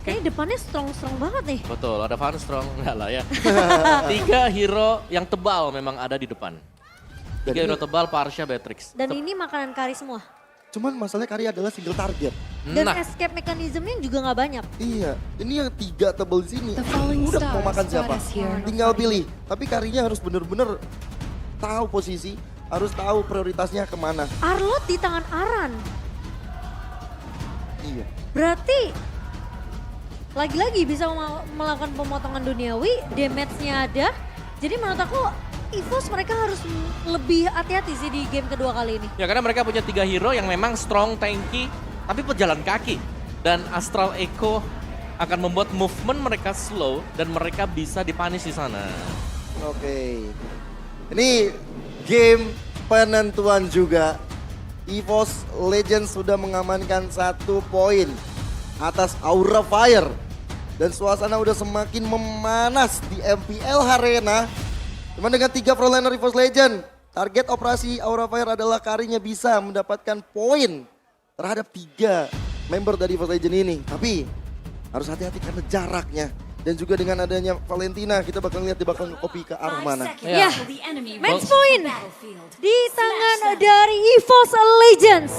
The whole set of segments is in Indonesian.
Kayaknya depannya strong-strong banget nih. Betul, ada Van Strong, enggak lah ya. 3 hero yang tebal memang ada di depan. 3 hero tebal, Parsha, Beatrix. Dan ini makanan Kari semua. Cuman masalahnya Kari adalah single target. Dan Nah, escape mechanismnya juga nggak banyak. Iya, ini yang 3 tebel di sini. The falling Udah mau stars makan siapa? got us here. Tinggal pilih. Tapi Karinya harus bener-bener tahu posisi, harus tahu prioritasnya kemana. Arlot di tangan Aran. Iya. Berarti lagi-lagi bisa melakukan pemotongan duniawi, damage-nya ada. Jadi menurut aku EVOS mereka harus lebih hati-hati sih di game kedua kali ini. ya karena mereka punya 3 hero yang memang strong, tanky, tapi pejalan kaki. Dan Astral Echo akan membuat movement mereka slow dan mereka bisa dipunish di sana. Oke. Ini game penentuan juga. EVOS Legends sudah mengamankan 1 poin atas Aura Fire. Dan suasana udah semakin memanas di MPL Arena. Cuman dengan 3 frontliner EVOS Legends, target operasi Aura Fire adalah Karinya bisa mendapatkan poin terhadap 3 member dari EVOS Legends ini. Tapi harus hati-hati karena jaraknya. Dan juga dengan adanya Valentina, kita bakal lihat dia bakal nge-copy ke arah mana. Ya, match point di tangan dari EVOS Legends.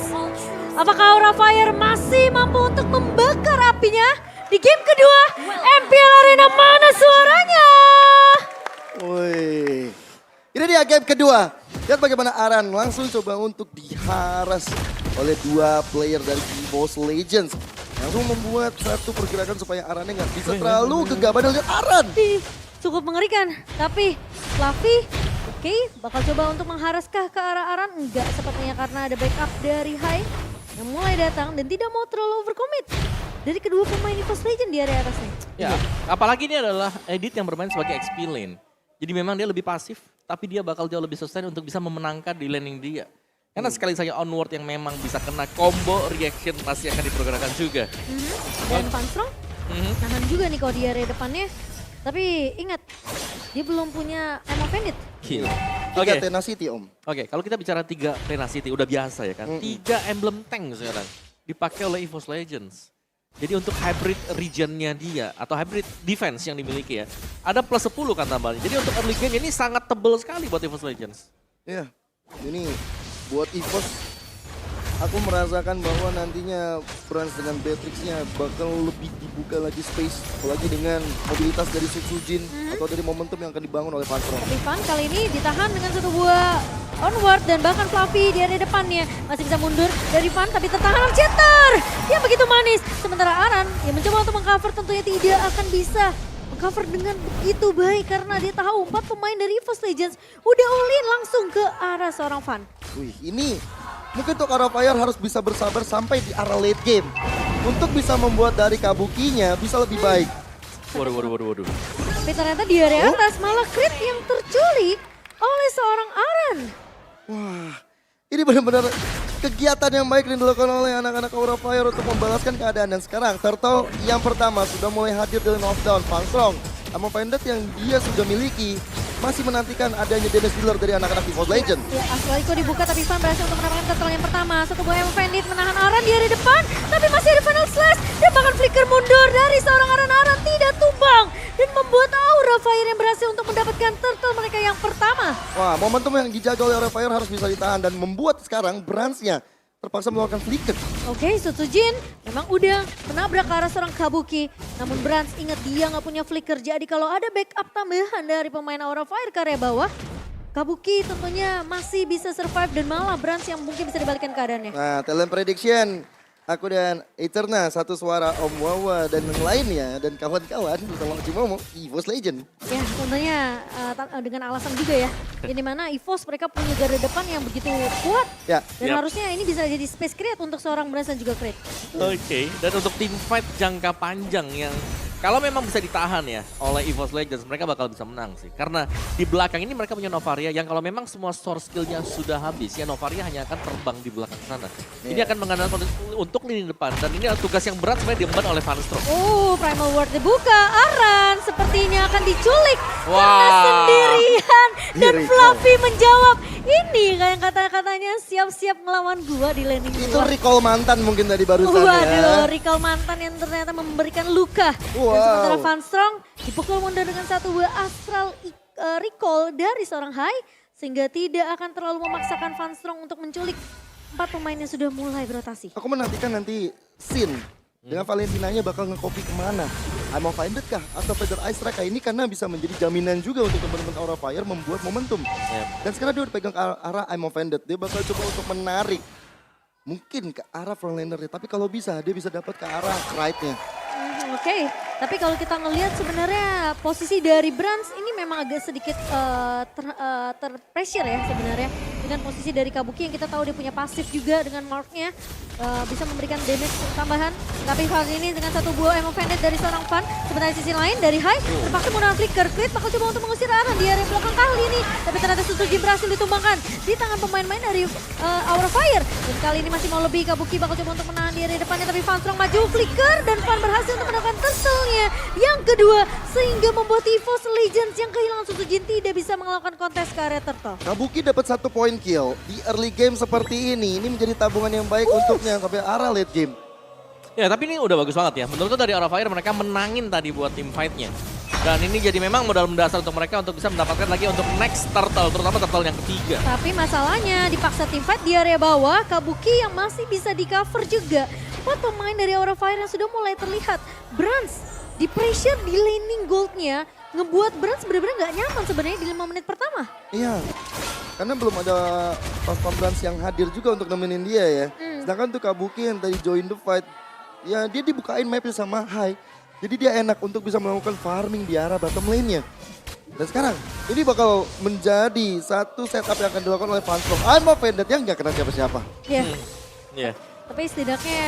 Apakah Aura Fire masih mampu untuk membakar apinya di game kedua? MPL Arena mana suaranya? Woi, ini dia game kedua. Lihat bagaimana Aran langsung coba untuk diharas oleh 2 player dari EVOS Legends. Langsung membuat satu pergerakan supaya Arannya nggak bisa terlalu gegabah. Dan lihat Aran. Cukup mengerikan, tapi Fluffy oke, bakal coba untuk mengharaskah ke arah Aran? Enggak sepertinya karena ada backup dari Hai yang mulai datang dan tidak mau terlalu overcommit dari kedua pemain EVOS Legends di area atasnya. Ya, apalagi ini adalah Edit yang bermain sebagai XP lane. Jadi memang dia lebih pasif, tapi dia bakal jauh lebih sustain untuk bisa memenangkan di laning dia. Karena sekali saja onward yang memang bisa kena combo reaction pasti akan dipergerakan juga. Dan Van Strong nahan juga nih kalau di area depannya. Tapi ingat, dia belum punya Ammo Bandit. Gila. 3 Oke, Tenacity Om. kalau kita bicara 3 Tenacity udah biasa ya kan. 3 emblem tank sekarang dipakai oleh EVOS Legends. Jadi untuk hybrid regionnya dia atau hybrid defense yang dimiliki ya, ada plus 10 kan tambahnya. Jadi untuk early game ini sangat tebel sekali buat EVOS Legends. Iya, ini buat EVOS aku merasakan bahwa nantinya Brans dengan Beatrix-nya bakal lebih dibuka lagi space. Apalagi dengan mobilitas dari Sujin atau dari momentum yang akan dibangun oleh Van Strong. Tapi Van kali ini ditahan dengan satu buah onward dan bahkan Fluffy di area depannya masih bisa mundur dari Van tapi tertahan oleh Jeter yang begitu manis. Sementara Aran yang mencoba untuk mengcover tentunya tidak akan bisa mengcover dengan begitu baik karena dia tahu 4 pemain dari EVOS Legends udah all-in langsung ke arah seorang Van. Wih, ini mungkin untuk Aura Fire harus bisa bersabar sampai di arah late game. Untuk bisa membuat dari Kabukinya bisa lebih baik. Waduh. Tapi ternyata di area atas malah crit yang terculik oleh seorang Aran. Wah, ini benar-benar kegiatan yang baik yang dilakukan oleh anak-anak Aura Fire untuk membalaskan keadaan. Dan sekarang Turtle yang pertama sudah mulai hadir dari knockdown. Van Strong, Ammo Bandit yang dia sudah miliki masih menantikan adanya damage dealer dari anak-anak EVOS Legends. Ya, Aswaliko dibuka tapi Van berhasil untuk mendapatkan turtle yang pertama. Satu buah Ammo Bandit menahan Aran di area depan. Tapi masih ada final slash dan bahkan flicker mundur dari seorang Aran tidak tumbang. Dan membuat Aura Fire yang berhasil untuk mendapatkan turtle mereka yang pertama. Wah, momentum yang dijaga oleh Aura Fire harus bisa ditahan dan membuat sekarang Bransnya terpaksa melakukan flicker. Oke, Sujin memang udah menabrak ke arah seorang Kabuki. Namun Brans ingat dia nggak punya flicker. Jadi kalau ada backup tambahan dari pemain Aura Fire ke area bawah, Kabuki tentunya masih bisa survive dan malah Brans yang mungkin bisa dibalikkan keadaannya. Nah, talent prediction. Aku dan Eterna, satu suara Om Wawa dan yang lainnya dan kawan-kawan bersama Cimomo, EVOS Legend. Ya tentunya dengan alasan juga ya. Yang dimana EVOS mereka punya garda depan yang begitu kuat. Ya, Dan Yap. harusnya ini bisa jadi space create untuk seorang Brans dan juga Creed. Oke, dan untuk team fight jangka panjang yang kalau memang bisa ditahan ya oleh EVOS Legends, mereka bakal bisa menang sih. Karena di belakang ini mereka punya Novaria yang kalau memang semua source skillnya sudah habis, ya Novaria hanya akan terbang di belakang sana. Ini akan mengandalkan untuk lini depan, dan ini adalah tugas yang berat sebenarnya diemban oleh Van Strong. Oh, Primal Ward dibuka. Aran sepertinya akan diculik. Wah. Karena sendirian. Dan Here we go. Fluffy menjawab, Ini kayak kata-katanya siap-siap ngelawan gua di laning Itu gua. recall mantan mungkin tadi barusan Waduh, ya. recall mantan yang ternyata memberikan luka. Wow. Dan sementara Van Strong dipukul mundur dengan satu buah astral recall dari seorang Hai. Sehingga tidak akan terlalu memaksakan Van Strong untuk menculik 4 pemain yang sudah mulai berotasi. Aku menantikan nanti Sin dengan Valentinanya bakal nge-copy kemana. I'm offended kah? Atau Feather Ice Strike kah? Ini karena bisa menjadi jaminan juga untuk teman-teman Aura Fire membuat momentum. Dan sekarang dia udah pegang ke arah I'm offended. Dia bakal coba untuk menarik. Mungkin ke arah frontlaner-nya. Tapi kalau bisa, dia bisa dapat ke arah right-nya. Oke, tapi kalau kita ngelihat sebenarnya posisi dari Brans ini memang agak sedikit terpressure ya sebenarnya. Dengan posisi dari Kabuki yang kita tahu dia punya pasif juga dengan marknya. Bisa memberikan damage tambahan. Tapi kali ini dengan satu buah Emo Bandit dari seorang Fan. Sementara di sisi lain dari Hai terpaksa menggunakan flicker. Creed bakal coba untuk mengusir Aran di area belakang kali ini. Tapi ternyata Suzuki berhasil ditumbangkan di tangan pemain-pemain dari Aura Fire. Dan kali ini masih mau lebih, Kabuki bakal coba untuk menahan di area depannya. Tapi Van Strong maju flicker dan Fan berhasil untuk mendapatkan turtle-nya yang kedua. Sehingga membuat EVOS Legends yang kehilangan Suzujin tidak bisa melakukan kontes ke area turtle. Kabuki dapat 1 point kill di early game seperti ini. Ini menjadi tabungan yang baik untuknya sampai arah late game. Ya tapi ini udah bagus banget ya. Menurutku dari Aura Fire mereka menangin tadi buat tim fight-nya. Dan ini jadi memang modal mendasar untuk mereka untuk bisa mendapatkan lagi untuk next turtle, terutama turtle yang ketiga. Tapi masalahnya dipaksa tim fight di area bawah, Kabuki yang masih bisa di cover juga. Buat pemain dari Aura Fire yang sudah mulai terlihat. Brans di pressure di laning goldnya ngebuat Brans benar-benar gak nyaman sebenarnya di 5 menit pertama. Iya, karena belum ada pas Brans yang hadir juga untuk nemenin dia ya. Sedangkan tuh Kabuki yang tadi join the fight, ya dia dibukain mapnya sama Hai. Jadi dia enak untuk bisa melakukan farming di arah bottom lane-nya. Dan sekarang ini bakal menjadi satu setup yang akan dilakukan oleh Van Strong. I'm offended yang gak kena siapa-siapa. Iya. Iya. Tapi setidaknya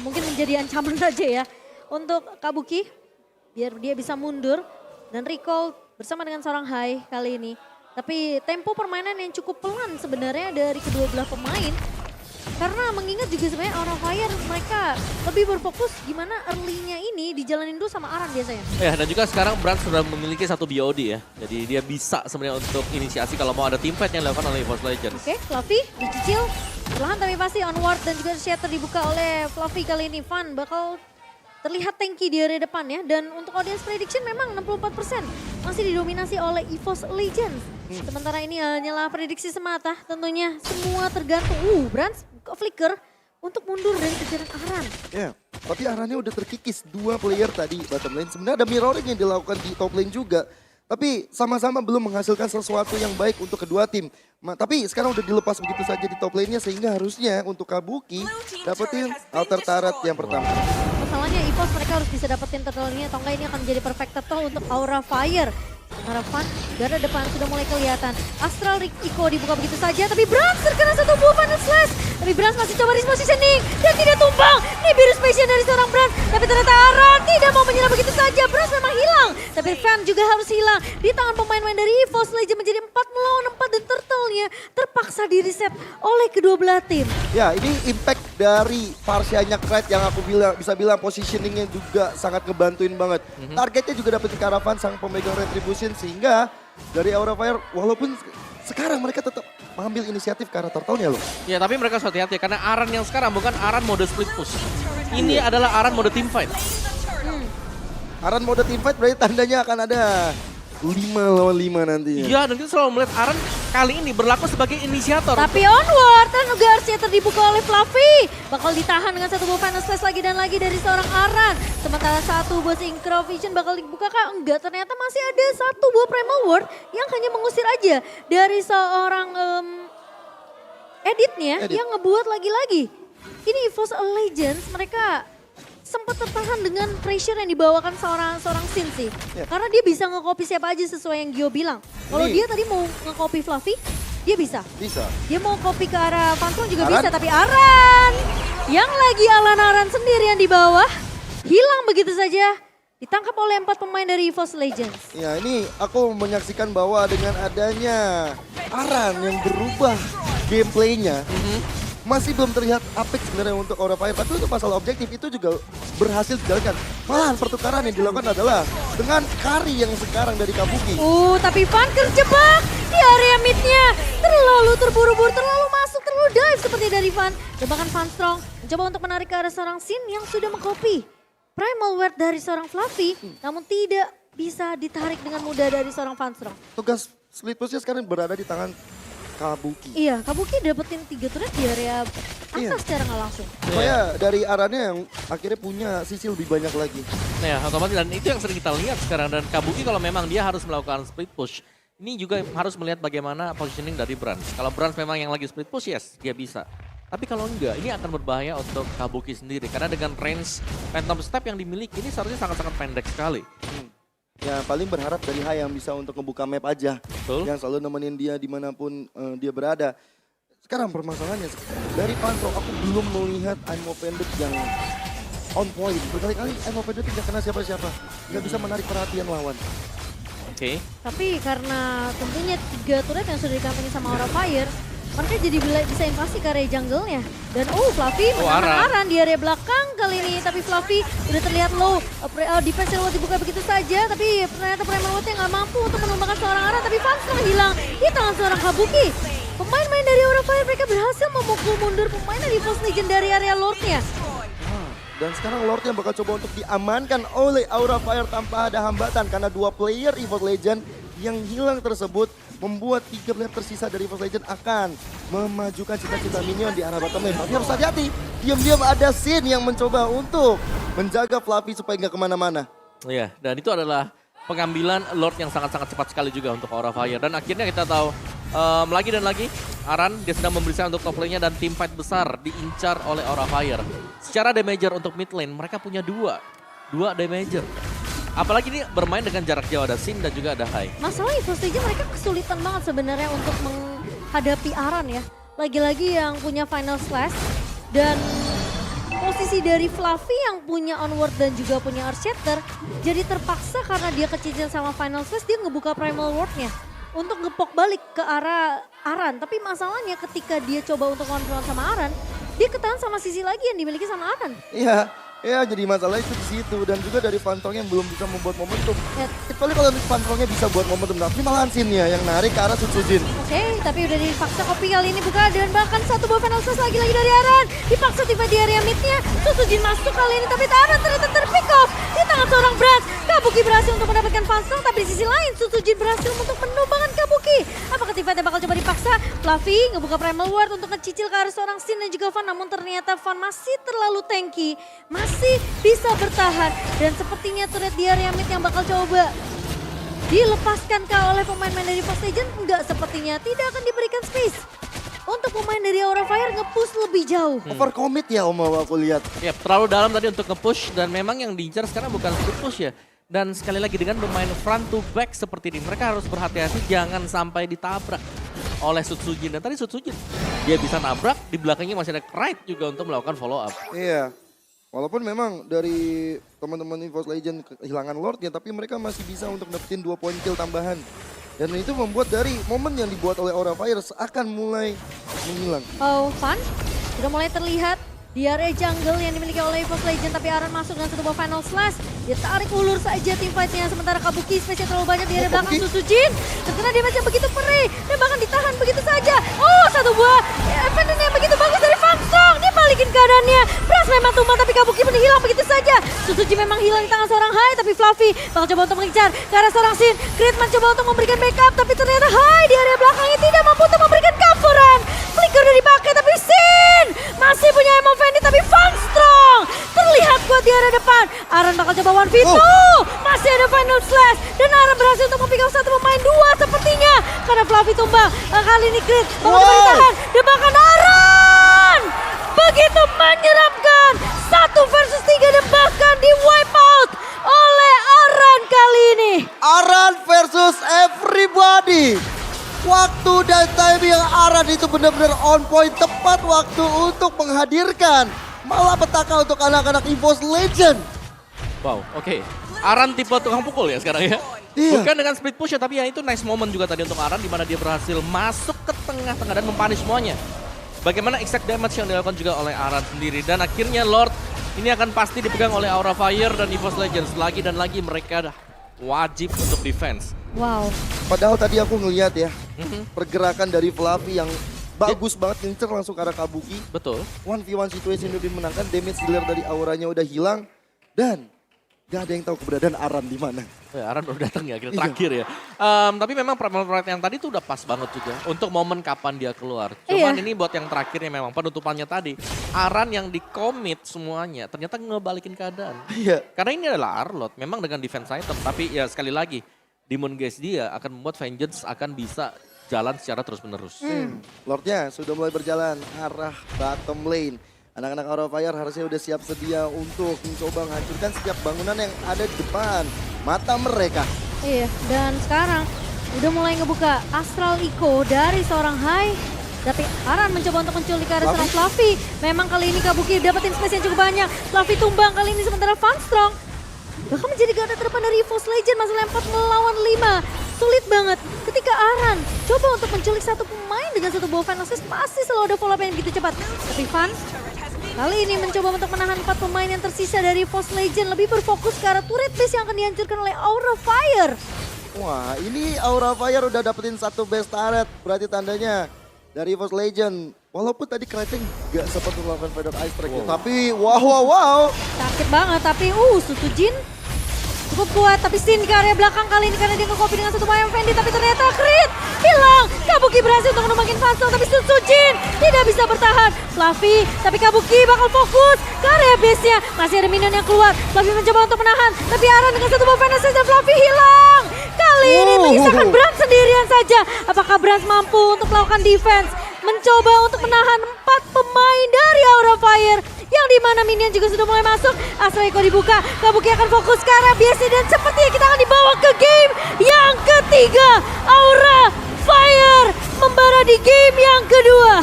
mungkin menjadi ancaman saja ya untuk Kabuki. Biar dia bisa mundur dan recall bersama dengan seorang Hai kali ini. Tapi tempo permainan yang cukup pelan sebenarnya dari kedua belah pemain. Karena mengingat juga sebenarnya Aura Fire mereka lebih berfokus gimana early-nya ini dijalanin dulu sama Aran biasanya. Ya dan juga sekarang Brand sudah memiliki satu BOD ya. Jadi dia bisa sebenarnya untuk inisiasi kalau mau ada team fight yang dilakukan oleh EVOS Legends. Oke, Fluffy dicicil. Perlahan tapi pasti onward dan juga shatter dibuka oleh Fluffy kali ini. Van bakal terlihat tanky di area depan ya. Dan untuk audience prediction memang 64% masih didominasi oleh EVOS Legends. Sementara ini hanyalah prediksi semata tentunya. Semua tergantung. Brand flicker untuk mundur dari kejaran Aran. Ya, tapi Arannya udah terkikis 2 player tadi bottom lane. Sebenarnya ada mirroring yang dilakukan di top lane juga. Tapi sama-sama belum menghasilkan sesuatu yang baik untuk kedua tim. Tapi sekarang udah dilepas begitu saja di top lane-nya sehingga harusnya untuk Kabuki dapetin alter turret yang pertama. Masalahnya EVOS mereka harus bisa dapetin turtle-nya atau enggak ini akan menjadi perfect turtle untuk Aura Fire. Harapan garda depan sudah mulai kelihatan. Astral Iko dibuka begitu saja tapi Brans terkena satu buah Final Slash. Tapi Brans masih coba repositioning dan tidak tumbang. Ini biru spesial dari seorang Brans. Tapi ternyata Aran tidak mau menyerang begitu saja. Brans memang hilang. Tapi Fan juga harus hilang. Di tangan pemain-pemain dari EVOS Legends menjadi 4 melawan 4 dan turtle-nya terpaksa di-reset oleh kedua belah tim. Ya ini impact dari Parsianya Creed yang aku bisa bilang positioningnya juga sangat ngebantuin banget. Targetnya juga dapetin Caravan sang pemegang retribution sehingga dari Aura Fire walaupun sekarang mereka tetap mengambil inisiatif ke arah turtle-nya loh. Ya tapi mereka harus hati-hati karena Aran yang sekarang bukan Aran mode split push. Ini adalah Aran mode team fight. Aran mode team fight berarti tandanya akan ada 5 lawan 5 nantinya. Iya dan kita selalu melihat Aran kali ini berlaku sebagai inisiator. Tapi onward dan juga harusnya terdibuka oleh Fluffy. Bakal ditahan dengan satu buah Final Slash lagi dan lagi dari seorang Aran. Sementara satu buah Synchro Vision bakal dibuka kah? Enggak, ternyata masih ada satu buah Primal Ward yang hanya mengusir aja dari seorang editnya yang ngebuat lagi-lagi. Ini EVOS Legends mereka sempat tertahan dengan pressure yang dibawakan seorang Sin sih. Karena dia bisa nge-copy siapa aja sesuai yang Gio bilang. Kalau dia tadi mau nge-copy Fluffy, dia bisa. Dia mau copy ke arah Van Strong juga bisa, tapi Aran yang lagi Aran sendirian di bawah, hilang begitu saja. Ditangkap oleh 4 pemain dari EVOS Legends. Ya ini aku menyaksikan bahwa dengan adanya Aran yang berubah gameplaynya, masih belum terlihat apik sebenarnya untuk Aura Fire. Tapi untuk masalah objektif itu juga berhasil dijalankan. Malahan pertukaran yang dilakukan adalah dengan Kari yang sekarang dari Kabuki. Tapi Van terjebak di area midnya. Terlalu terburu-buru, terlalu masuk, terlalu dive seperti dari Van. Dan bahkan Van Strong mencoba untuk menarik ke arah seorang Sin yang sudah mengcopy Primal Word dari seorang Fluffy. Namun tidak bisa ditarik dengan mudah dari seorang Van Strong. Tugas split pushnya sekarang berada di tangan Kabuki. Iya, Kabuki dapetin 3 turret di area atas secara nggak langsung. Supaya dari Arannya yang akhirnya punya sisi lebih banyak lagi. Nah ya, otomatis dan itu yang sering kita lihat sekarang. Dan Kabuki kalau memang dia harus melakukan split push, ini juga harus melihat bagaimana positioning dari Brans. Kalau Brans memang yang lagi split push, yes, dia bisa. Tapi kalau enggak, ini akan berbahaya untuk Kabuki sendiri. Karena dengan range Phantom Step yang dimiliki, ini seharusnya sangat-sangat pendek sekali. Ya paling berharap dari Hai yang bisa untuk ngebuka map aja. Betul. Yang selalu nemenin dia dimanapun dia berada. Sekarang permasalahannya, dari Pantro aku belum melihat I'm Offended yang on point. Berkali-kali I'm Offended tidak kena siapa-siapa. Nggak bisa menarik perhatian lawan. Oke. Tapi karena tentunya 3 turret yang sudah dikampanye sama Aura Fire, mereka jadi bisa invasi ke area jungle-nya. Dan Fluffy menahan Aran di area belakang kali ini. Tapi Fluffy udah terlihat low. Defense Silhouette dibuka begitu saja. Tapi ternyata Primal Word-nya nggak mampu untuk menumbangkan seorang Aran. Tapi Van Strong hilang di tangan seorang Kabuki. Pemain-pemain dari Aura Fire mereka berhasil memukul mundur pemain dari Evo's Legend dari area Lord-nya. Dan sekarang Lord yang bakal coba untuk diamankan oleh Aura Fire tanpa ada hambatan. Karena 2 player Evo's Legend yang hilang tersebut membuat 3 player tersisa dari Evo's Legend akan memajukan cita-cita minion di arah bottom lane. Tapi harus hati-hati, diam-diam ada Sin yang mencoba untuk menjaga Fluffy supaya nggak kemana-mana. Iya, dan itu adalah pengambilan Lord yang sangat-sangat cepat sekali juga untuk Aura Fire. Dan akhirnya kita tahu lagi dan lagi Aran dia sedang memberikan untuk top lane-nya dan team fight besar diincar oleh Aura Fire. Secara damager untuk mid lane mereka punya 2 damager. Apalagi ini bermain dengan jarak jauh, ada Sin dan juga ada Hai. Masalah Evo's Legend mereka kesulitan banget sebenarnya untuk menghadapi Aran ya. Lagi-lagi yang punya Final Slash dan posisi dari Fluffy yang punya Onward dan juga punya Earthshatter jadi terpaksa karena dia kecicilan sama Final Slash dia ngebuka Primal Word-nya untuk ngepok balik ke arah Aran. Tapi masalahnya ketika dia coba untuk konfront sama Aran, dia ketahan sama sisi lagi yang dimiliki sama Aran. Iya. Ya jadi masalah itu di situ dan juga dari Pantong yang belum bisa membuat momentum. Kecuali kalau Pantongnya bisa buat momentum, tapi malahan Sinnya yang narik ke arah Sutsujin. Oke, tapi udah dipaksa kopi kali ini buka dan bahkan satu buah Final Slash lagi dari Aran. Dipaksa tiba di area midnya, Sutsujin masuk kali ini tapi Aran ternyata terpick off di tangan seorang Brans. Kabuki berhasil untuk mendapatkan Pantong tapi di sisi lain Sutsujin berhasil untuk menumbangkan Kabuki. Apakah tiba-tiba bakal coba dipaksa? Fluffy ngebuka Primal Word untuk ngecicil ke arah seorang Sin dan juga Van, namun ternyata Van masih terlalu tanky. Masih bisa bertahan dan sepertinya turret di area mid yang bakal coba dilepaskan oleh pemain-pemain dari Evo's Legend. Enggak, sepertinya tidak akan diberikan space untuk pemain dari Aura Fire nge-push lebih jauh. Overcommit ya Om aku lihat. Ya, terlalu dalam tadi untuk nge-push dan memang yang diincar sekarang bukan split push ya. Dan sekali lagi dengan bermain front to back seperti ini, mereka harus berhati-hati jangan sampai ditabrak oleh Sutsujin. Dan tadi Sutsujin dia bisa nabrak, di belakangnya masih ada Knight juga untuk melakukan follow up. Iya. Walaupun memang dari teman-teman Evo's Legend kehilangan Lordnya, tapi mereka masih bisa untuk dapetin 2 poin kill tambahan. Dan itu membuat dari momen yang dibuat oleh Aura Fire seakan mulai menghilang. Van sudah mulai terlihat di area jungle yang dimiliki oleh Evo's Legend, tapi Aran masuk dengan satu buah Final Slash. Dia tarik ulur saja tim fight-nya, sementara Kabuki space-nya terlalu banyak di area belakang Sutsujin. Terkena damage yang begitu perih dan bahkan ditahan begitu saja. Satu buah event yang begitu bagus dari Van Strong. Dia balikin keadaannya. Bras memang tumbang tapi Kabuki pun hilang begitu saja. Sutsujin memang hilang di tangan seorang Hai, tapi Fluffy bakal coba untuk mengincar ke arah seorang Sin. Grid mencoba untuk memberikan backup, tapi ternyata Hai di area belakangnya tidak mampu untuk memberikan coveran. Flicker udah dipakai tapi Sin masih punya Emo Fendi, tapi Van Strong terlihat kuat di area depan. Aran bakal coba 1v2. Masih ada Final Slash dan Aran berhasil untuk mempick up satu pemain, 2 sepertinya karena Fluffy tumbang. Kali ini Grid bakal coba ditahan dan bahkan Aran begitu menyeramkan 1 versus 3 dan bahkan di wipe out oleh Aran kali ini. Aran versus everybody. Waktu dan timing yang Aran itu benar-benar on point, tepat waktu untuk menghadirkan malapetaka untuk anak-anak Evo's Legend. Wow, oke. Aran tipe tukang pukul ya sekarang ya. Iya. Bukan dengan split push ya, tapi ya itu nice moment juga tadi untuk Aran di mana dia berhasil masuk ke tengah-tengah dan mempunish semuanya. bagaimana exact damage yang dilakukan juga oleh Aran sendiri. Dan akhirnya Lord ini akan pasti dipegang oleh Aura Fire dan EVOS Legends. Lagi dan lagi mereka wajib untuk defense. Wow. Padahal tadi aku ngeliat ya, pergerakan dari Fluffy yang bagus banget, ngincer langsung ke arah Kabuki. Betul. 1v1 situation udah dimenangkan, damage dealer dari auranya udah hilang. Dan gak ada yang tahu keberadaan Aran di mana. Aran udah datang ya, akhirnya terakhir ya. Tapi memang Primal Pride yang tadi tuh udah pas banget juga untuk momen kapan dia keluar. Cuman ini buat yang terakhirnya memang penutupannya tadi. Aran yang di-commit semuanya ternyata ngebalikin keadaan. Iya. Karena ini adalah Arlott, memang dengan defense item. Tapi ya sekali lagi, Demon Gaze dia akan membuat Vengeance akan bisa jalan secara terus-menerus. Lordnya sudah mulai berjalan arah bottom lane. Anak-anak Aura Fire harusnya udah siap sedia untuk mencoba menghancurkan setiap bangunan yang ada di depan mata mereka. Iya, dan sekarang udah mulai ngebuka Astral Echo dari seorang Hai. Tapi Aran mencoba untuk menculik ke arah seorang Fluffy. Memang kali ini Kabuki dapetin space yang cukup banyak. Fluffy tumbang kali ini sementara Funstrong bahkan menjadi garda terdepan dari EVOS Legends masalah 4 melawan 5. Sulit banget ketika Aran coba untuk menculik satu pemain dengan satu ball final assist, pasti selalu ada follow up yang begitu cepat. Tapi Van kali ini mencoba untuk menahan 4 pemain yang tersisa dari EVOS Legends, lebih berfokus ke arah turret base yang akan dihancurkan oleh Aura Fire. Wah, ini Aura Fire udah dapetin satu base turret, berarti tandanya dari EVOS Legends. Walaupun tadi Kraken gak sempat melakukan Feather Ice Strike, tapi wow. Sakit banget, tapi Susujin cukup kuat, tapi Sin ke area belakang kali ini karena dia nge-copy dengan satu mayang Fendi, tapi ternyata crit hilang. Kabuki berhasil untuk menumbangin Funstrong, tapi Susujin tidak bisa bertahan. Fluffy, tapi Kabuki bakal fokus ke area base-nya. Masih ada minion yang keluar, Fluffy mencoba untuk menahan, tapi Aran dengan satu ball final dan Fluffy hilang. Kali ini mengisahkan Brand sendirian saja. Apakah Brand mampu untuk melakukan defense? Mencoba untuk menahan 4 pemain dari Aura Fire. Yang dimana minion juga sudah mulai masuk. Astral Echo dibuka, Kabuki akan fokus ke arah BSC dan sepertinya kita akan dibawa ke game yang ketiga. Aura Fire membara di game yang kedua.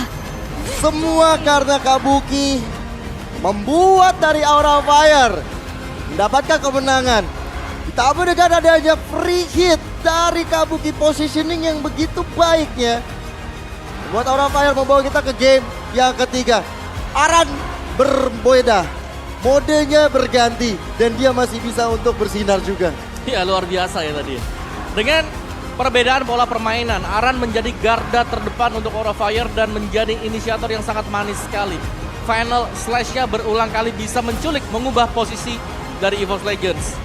Semua karena Kabuki membuat dari Aura Fire mendapatkan kemenangan. Ditambah dengan adanya free hit dari Kabuki, positioning yang begitu baiknya buat Aura Fire membawa kita ke game yang ketiga. Aran berbeda, modenya berganti dan dia masih bisa untuk bersinar juga. Ya luar biasa ya tadi. Dengan perbedaan pola permainan, Aran menjadi garda terdepan untuk Aura Fire dan menjadi inisiator yang sangat manis sekali. Final slash-nya berulang kali bisa menculik, mengubah posisi dari EVOS Legends.